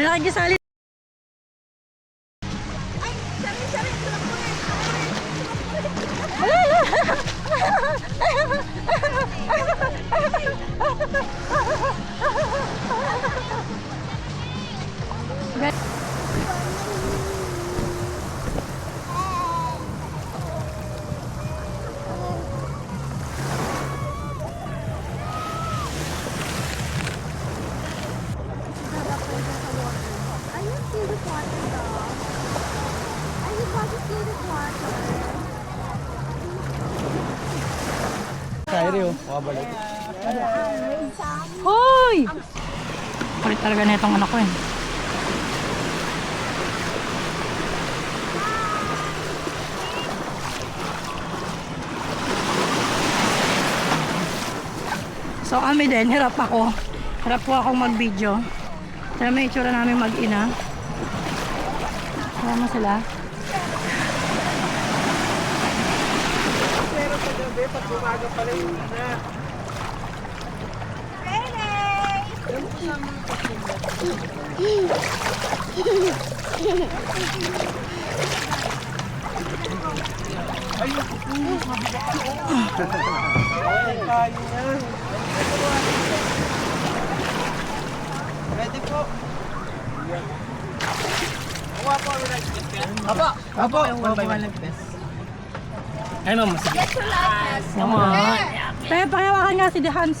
nakikisali. Hoy! Kulit talaga na itong anak ko eh. So kami din, hirap ako. Hirap po akong mag-video. Kaya may itsura namin mag-ina. Sama sila. Pero sa gabi, pag bumaga pala yung ina. Ayun, mabigat ako. Ay, kayo yan. Ready po. Kuha po ang nag-test ka? Apo! Apo! Ay, ma'am, sige. Come on. Tayo, pakihawakan nga si The Hans.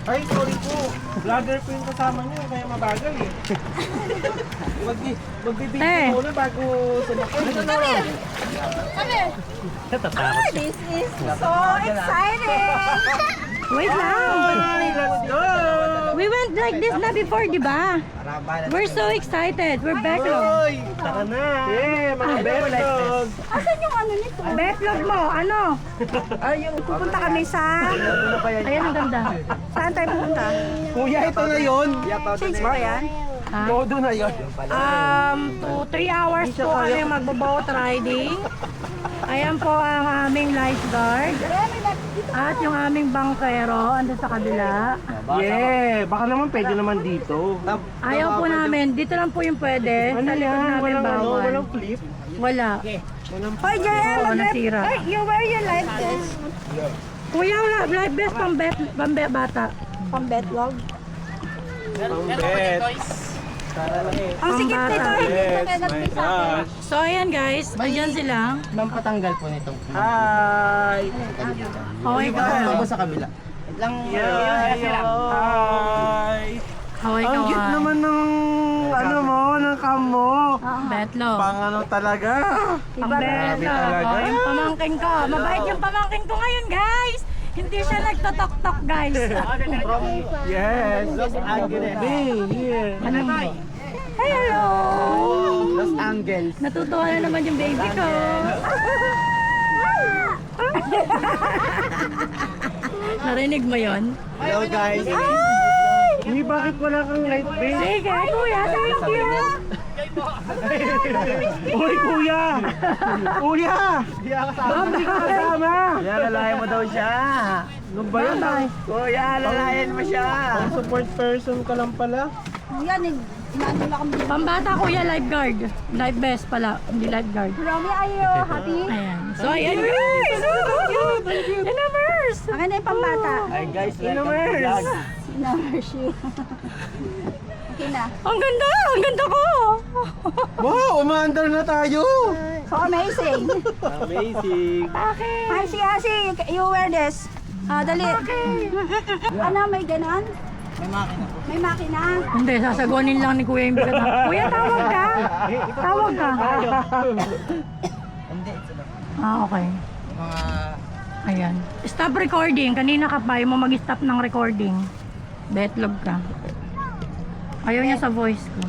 Ay, sorry po. Vlogger po yung kasama niyo, kaya mabagal eh. Magbibigay muna bago sumakay. This is so exciting! Wait lang. Let's go! We went like this na before, di ba? We're so excited. We're backlog. Hoy! Tara na! Yeah, mga backlog! Asan yung ano nito? Backlog mo, ano? Pupunta kami sa... Ayan, ang ganda. Saan tayo pupunta? Kuya, ito na yun! Change ba yan? Ha? Todo na yun! 2-3 hours po kami magbo-boat riding. Ayan po ang aming lifeguard. At yung aming bangkero, andun sa kabila. Yeah! Baka naman pwede naman dito. Ayaw po namin. Dito lang po yung pwede. Ano Sa likod yan? namin Walang ano? bawal. Walang flip? Wala. Hoy, JM! Oo, nasira. Ay, you wear your life vest. Kuya, wala. Life vest pang bata. Pang betlog. Pambet! Ang sikip nito, hindi ito kaya nag-pisa akin. So, ayan guys. Ayan sila. Ma'am, patanggal po nitong Hi! Okay ka. Ako sa kabila. Lang Yeah! Hi! Okay Ang ka. cute naman ng ano mo, ng cam mo. Betlog. Pang ano talaga. Pang betlog. talaga. Oh, yung pamangkin ko. Mabait yung pamangkin ko ngayon guys. Hindi siya nagtotok-tok guys. Yes! Los Angeles. Yeah. Ano mo? Hey, hello! Los Angeles. Natutuwa na naman yung baby ko. Narinig mo yon? Hello guys. Uy, bakit wala kang light base? Sige, kuya, thank you. Uy, kuya! Kuya! Hindi ka kasama! Kaya lalayan mo daw siya. Ano ba yan? Kuya, lalayan mo siya. Ang support person ka lang pala. Yan, inaano na kami. Pambata kuya, lifeguard. Life vest pala, hindi lifeguard. Romy, are you happy? Ayan. So, ayan guys! Inamers! Akin na yung pambata. Hi guys, welcome to Inamers. vlog. Namershi. Okay na. Ang ganda! Ang ganda ko! Wow, umaandar na tayo! So amazing. Amazing! Bakit? Hi, si Asi, you wear this. Dali. Ano, may ganon? May makina po. May makina. Hindi, sasaguanin lang ni kuya yung bigat na. Kuya, tawag ka! Tawag ka! Hindi, ito lang. Okay. Mga... Ayan. Stop recording. Kanina ka pa, yung mo mag-stop ng recording. Betlog ka. Ayaw niya sa voice ko.